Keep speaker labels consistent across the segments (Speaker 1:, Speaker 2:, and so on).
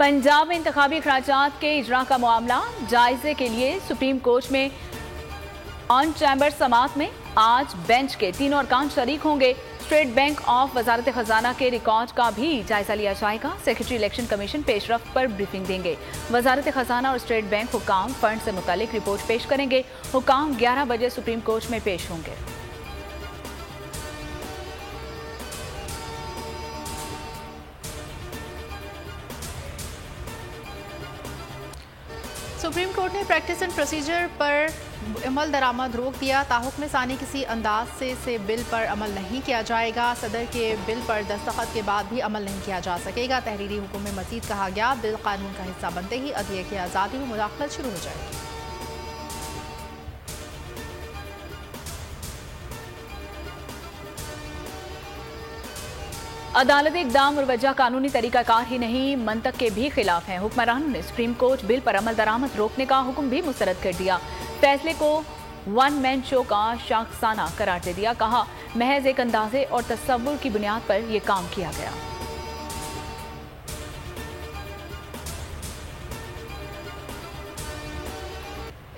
Speaker 1: पंजाब में इंतखाबी अखराजात के इजरा का मामला जायजे के लिए सुप्रीम कोर्ट में ऑन चैम्बर समाअत में आज बेंच के तीनों अरकान शरीक होंगे। स्टेट बैंक ऑफ वजारत खजाना के रिकॉर्ड का भी जायजा लिया जाएगा। सेक्रेटरी इलेक्शन कमीशन पेशरफ पर ब्रीफिंग देंगे। वजारत खजाना और स्टेट बैंक हुकाम फंड से मुतालिक रिपोर्ट पेश करेंगे। हुकाम 11 बजे सुप्रीम कोर्ट में पेश होंगे।
Speaker 2: सुप्रीम कोर्ट ने प्रैक्टिस एंड प्रोसीजर पर अमल दरामद रोक दिया। ताहुक्म सानी किसी अंदाज से बिल पर अमल नहीं किया जाएगा। सदर के बिल पर दस्तखत के बाद भी अमल नहीं किया जा सकेगा। तहरीरी हुक्म में मजीद कहा गया, बिल कानून का हिस्सा बनते ही अदलिया की आज़ादी में मुदाखलत शुरू हो जाएगी।
Speaker 1: अदालती इक़दाम और वजह कानूनी तरीकाकार ही नहीं, मंतक के भी खिलाफ हैं। हुक्मरानों ने सुप्रीम कोर्ट बिल पर अमल दरामद रोकने का हुक्म भी मुस्तरद कर दिया। फैसले को वन मैन शो का शाखसाना करार दे दिया। कहा, महज एक अंदाजे और तस्वुर की बुनियाद पर यह काम किया गया।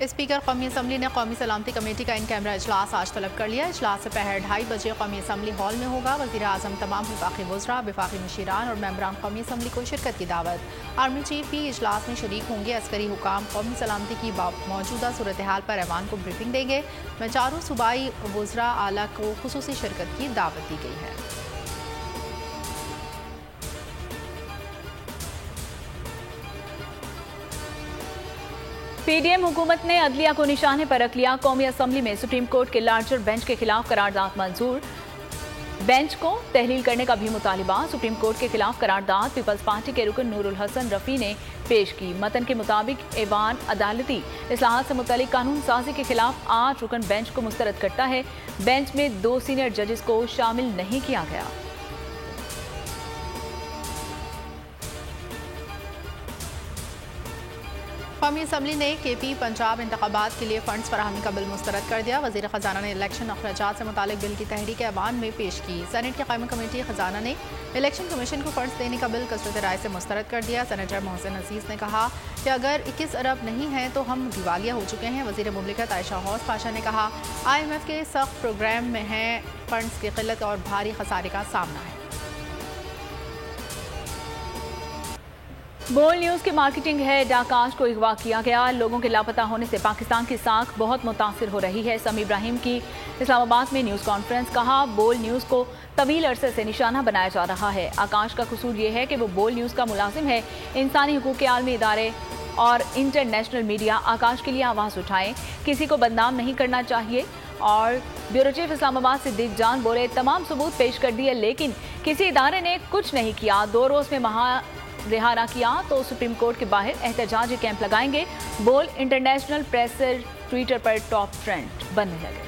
Speaker 2: स्पीकर कौमी असम्बली ने कौमी सलामती कमेटी का इन कैमरा इजलास आज तलब कर लिया। इजलास से पहर 2:30 बजे कौमी असम्बली हॉल में होगा। वज़ीर आज़म तमाम वफाकी वज़रा, वफाकी मुशीरान और मेंबरान कौमी असम्बली को शिरकत की दावत। आर्मी चीफ भी इजलास में शरीक होंगे। अस्करी हुकाम कौमी सलामती की मौजूदा सूरत हाल पर ऐवान को ब्रीफिंग देंगे। में चारों सूबाई वज़रा आला को खुसूसी शिरकत की दावत दी गई है।
Speaker 1: पीडीएम हुकूमत ने अदलिया को निशाने पर रख लिया। कौमी असम्बली में सुप्रीम कोर्ट के लार्जर बेंच के खिलाफ करारदाद मंजूर। बेंच को तहलील करने का भी मुतालिबा। सुप्रीम कोर्ट के खिलाफ करारदाद पीपल्स पार्टी के रुकन नूरुल हसन रफी ने पेश की। मतन के मुताबिक ऐवान अदालती इस्लाहात से मुतल्लिक कानून साजी के खिलाफ 8 रुकन बेंच को मुस्तरद करता है। बेंच में 2 सीनियर जजेस को शामिल नहीं किया गया।
Speaker 2: कौमी असम्बली ने केपी पंजाब इंतखाबात के लिए फंड्स फराहमी का बिल मुस्तरद कर दिया। वज़ीर ख़जाना ने इलेक्शन अखराजात से मुतालिक बिल की तहरीक ऐवान में पेश की। सेनेट की कायमी कमेटी ख़जाना ने इलेक्शन कमीशन को फंड्स देने का बिल कसरत राय से मुस्तरद कर दिया। सेनेटर मोहसिन अजीज़ ने कहा कि अगर 21 अरब नहीं है तो हम दिवालिया हो चुके हैं। वज़ीर मुमलिकत आयशा हौस पाशा ने कहा, IMF के सख्त प्रोग्राम में है, फंड्स की किल्लत और भारी खसारे का सामना है।
Speaker 1: बोल न्यूज के मार्केटिंग हेड आकाश को अगवा किया गया। लोगों के लापता होने से पाकिस्तान की साख बहुत मुतासिर हो रही है। समी इब्राहिम की इस्लामाबाद में न्यूज कॉन्फ्रेंस। कहा, बोल न्यूज को तवील अरसे से निशाना बनाया जा रहा है। आकाश का कसूर यह है कि वो बोल न्यूज का मुलाजिम है। इंसानी हुकूक के आलमी इदारे और इंटरनेशनल मीडिया आकाश के लिए आवाज़ उठाएं। किसी को बदनाम नहीं करना चाहिए। और ब्यूरो चीफ इस्लामाबाद सिद्दीक जान बोले, तमाम सबूत पेश कर दिए लेकिन किसी इदारे ने कुछ नहीं किया। 2 रोज में रिहा ना किया तो सुप्रीम कोर्ट के बाहर एहतजाजी कैंप लगाएंगे। बोल इंटरनेशनल प्रेस ट्विटर पर टॉप ट्रेंड बनने लगे।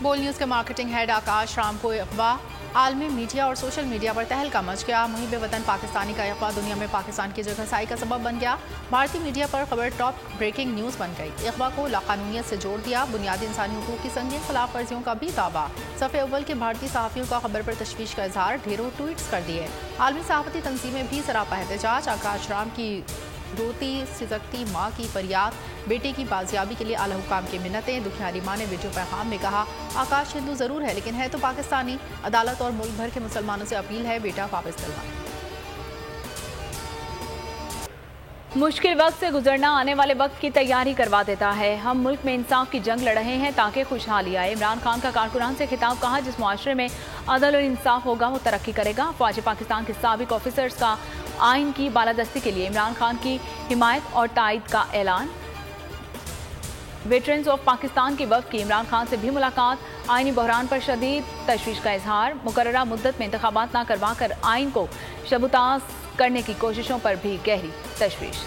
Speaker 2: बोल न्यूज़ के मार्केटिंग हेड आकाश राम को अगवा। आलमी मीडिया और सोशल मीडिया पर तहलका मच गया। मुहिब वतन पाकिस्तानी का अगवा दुनिया में पाकिस्तान की जगहसाई का सबब बन गया। भारतीय मीडिया पर खबर टॉप ब्रेकिंग न्यूज़ बन गई। अगवा को लाकानूनियत से जोड़ दिया। बुनियादी इंसानी हुकूक की संगीन खिलाफ वर्जियों का भी दावा। सफ़े अव्वल के भारतीय सहाफ़ियों का खबर पर तशवीश का इजहार। ढेरों ट्वीट्स कर दिए। आलमी सहाफ़ती तंजीमें भी सरापा एहतजाज। आकाश राम की रोती सिसकती माँ की फरियाद। बेटे की बाजियाबी के लिए आला हुकाम की मिन्नतें। दुखियारी माँ ने वीडियो पैगाम में कहा, आकाश हिंदू ज़रूर है लेकिन है तो पाकिस्तानी। अदालत और मुल्क भर के मुसलमानों से अपील है, बेटा वापस दिलवाएं।
Speaker 1: मुश्किल वक्त से गुजरना आने वाले वक्त की तैयारी करवा देता है। हम मुल्क में इंसाफ की जंग लड़ रहे हैं ताकि खुशहाली आए। इमरान खान का कारकुनान से खिताब। कहा, जिस मुआशरे में अदल और इंसाफ होगा वो तरक्की करेगा। फौज पाकिस्तान के साबिक ऑफिसर्स का आइन की बालादस्ती के लिए इमरान खान की हिमायत और तायद का ऐलान। वेटरन्स ऑफ पाकिस्तान की वफ़द की इमरान खान से भी मुलाकात। आइनी बहरान पर शदीद तशवीश का इजहार। मुकर्ररा मुद्दत में इंतखाबात ना करवा कर आइन को शबुताज करने की कोशिशों पर भी गहरी तशवीश।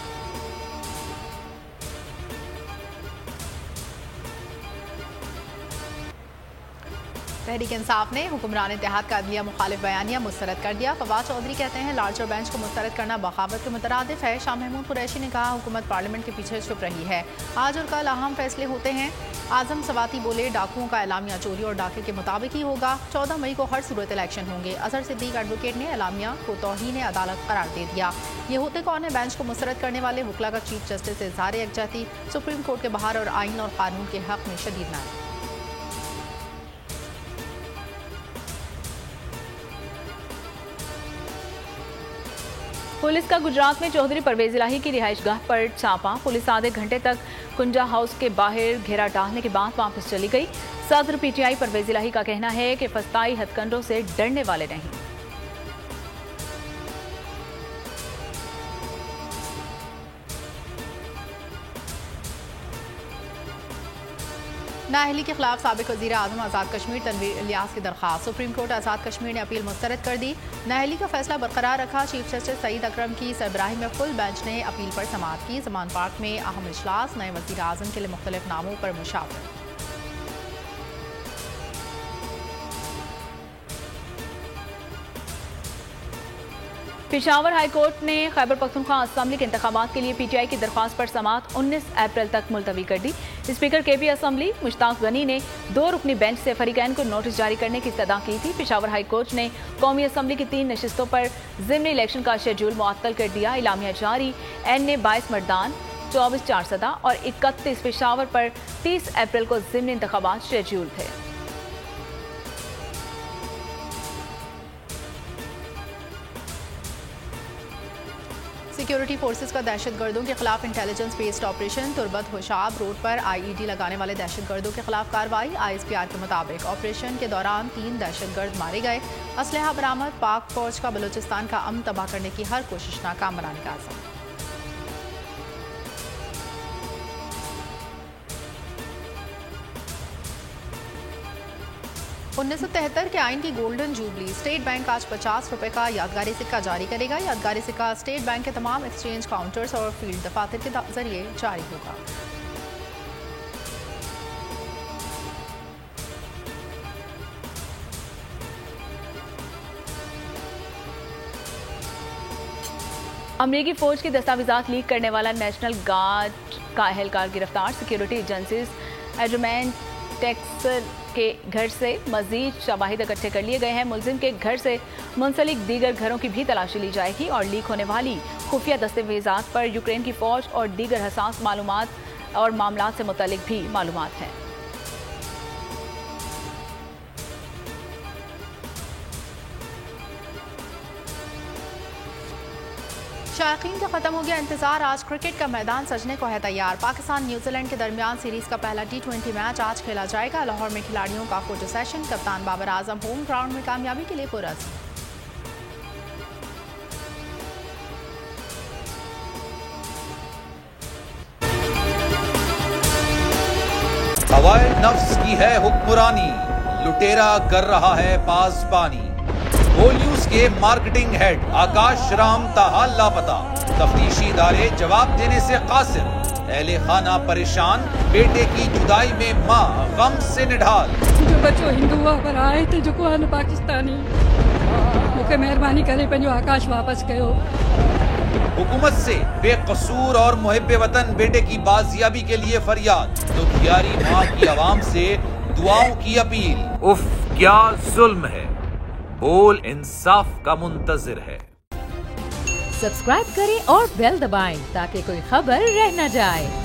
Speaker 2: तहरीक इंसाफ ने हुक्मरान इत्तेहाद का अदलिया मुखालिफ बयानिया मुस्तरद कर दिया। फवाद चौधरी कहते हैं लार्जर बेंच को मुस्तरद करना बगावत के मुतरादिफ है। शाह महमूद कुरैशी ने कहा, हुकूमत पार्लियामेंट के पीछे छुप रही है। आज और कल अहम फैसले होते हैं। आजम सवाती बोले, डाकुओं का एलामिया चोरी और डाके के मुताबिक ही होगा। 14 मई को हर सूरत इलेक्शन होंगे। अजहर सिद्दीक एडवोकेट ने एलामिया को तौहीन अदालत करार दे दिया। ये होते कौन है? बेंच को मुस्तरद करने वाले वकला का चीफ जस्टिस से इज़हार यकजहती। सुप्रीम कोर्ट के बाहर और आइन और कानून के हक में शदीद नाराज़गी।
Speaker 1: पुलिस का गुजरात में चौधरी परवेज इलाही की रिहाइशगाह पर छापा। पुलिस आधे घंटे तक कुंजा हाउस के बाहर घेरा डालने के बाद वापस चली गई। सदर पीटीआई परवेज इलाही का कहना है कि फस्ताई हथकंडों से डरने वाले नहीं।
Speaker 2: नाअहली के खिलाफ साबिक वज़ीर आज़म आज़ाद कश्मीर तनवीर इलियास की दरख्वास्त। सुप्रीम कोर्ट आज़ाद कश्मीर ने अपील मुस्तरद कर दी। नाअहली का फैसला बरकरार रखा। चीफ जस्टिस सईद अकरम की सरबराही में फुल बेंच ने अपील पर समाअत की। ज़मान पार्क में अहम इजलास। नए वज़ीर आज़म के लिए मुख्तलिफ नामों पर मुशावरत।
Speaker 1: पेशावर हाई कोर्ट ने खैबर पख्तूनख्वा असम्बली के इंतखाबात के लिए पीटीआई की दरख्वास्त पर समाअत 19 अप्रैल तक मुलतवी कर दी। Speaker KP assembly Mushtaq Ghani ने 2 रुकनी बेंच से फरीकैन को नोटिस जारी करने की इस्तदा की थी। पेशावर हाई कोर्ट ने कौमी असम्बली की 3 नशिस्तों पर ज़िमनी इलेक्शन का शेड्यूल मुअत्तल कर दिया। इलामिया जारी। एन ने 22 मतदान, 24 चारसदा और 31 पेशावर पर 30 अप्रैल को ज़िमनी इंतखाबात शेड्यूल थे।
Speaker 2: सिक्योरिटी फोर्सेस का दहशतगर्दों के खिलाफ इंटेलिजेंस बेस्ड ऑपरेशन। तुरबत होशाब रोड पर आईईडी लगाने वाले दहशतगर्दों के खिलाफ कार्रवाई। आईएसपीआर के मुताबिक ऑपरेशन के दौरान 3 दहशतगर्द मारे गए। असलहा बरामद। पाक फौज का बलूचिस्तान का अमन तबाह करने की हर कोशिश नाकाम बनाने का आज़म। 1973 के आइन की गोल्डन जुबली। स्टेट बैंक आज 50 रुपए का यादगारी सिक्का जारी करेगा। यादगारी सिक्का स्टेट बैंक के तमाम एक्सचेंज काउंटर्स और फील्ड दफातर के जरिए जारी होगा।
Speaker 1: अमरीकी फौज की दस्तावेजात लीक करने वाला नेशनल गार्ड का अहलकार गिरफ्तार। सिक्योरिटी एजेंसीज एडमेंट टेक्सर के घर से मजीद शवाहिद इकट्ठे कर लिए गए हैं। मुलजिम के घर से मुंसलिक दीगर घरों की भी तलाशी ली जाएगी और लीक होने वाली खुफिया दस्तावेजात पर यूक्रेन की फौज और दीगर हसास मालूमात और मामलात से मुतल्लिक भी मालूमात हैं।
Speaker 2: शायकीन का खत्म हो गया इंतजार। आज क्रिकेट का मैदान सजने को है तैयार। पाकिस्तान न्यूजीलैंड के दरमियान सीरीज का पहला T20 मैच आज खेला जाएगा। लाहौर में खिलाड़ियों का फोटो सेशन। कप्तान बाबर आजम होम ग्राउंड में कामयाबी के लिए पुरअज़्म।
Speaker 3: हवाए नफ्स की है हुक्मरानी, लुटेरा कर रहा है पासबानी। बोल न्यूज के मार्केटिंग हेड आकाश राम ताहा लापता। तफ्तीशी इदारे जवाब देने से कासिर। अहले खाना परेशान। बेटे की जुदाई में मां गम से निढाल।
Speaker 4: जो बच्चो हिंदू पर आए थे जो को पाकिस्तानी मुझे मेहरबानी करे पंहिंजो आकाश वापस कयो।
Speaker 3: हुकूमत से बेकसूर और मुहिब्बे वतन बेटे की बाजियाबी के लिए फरियाद। दुखियारी माँ की आवाम से दुआओं की अपील। उफ क्या जुल्म है। बोल इंसाफ का मुंतजिर है।
Speaker 5: सब्सक्राइब करें और बेल दबाएं ताकि कोई खबर रह न जाए।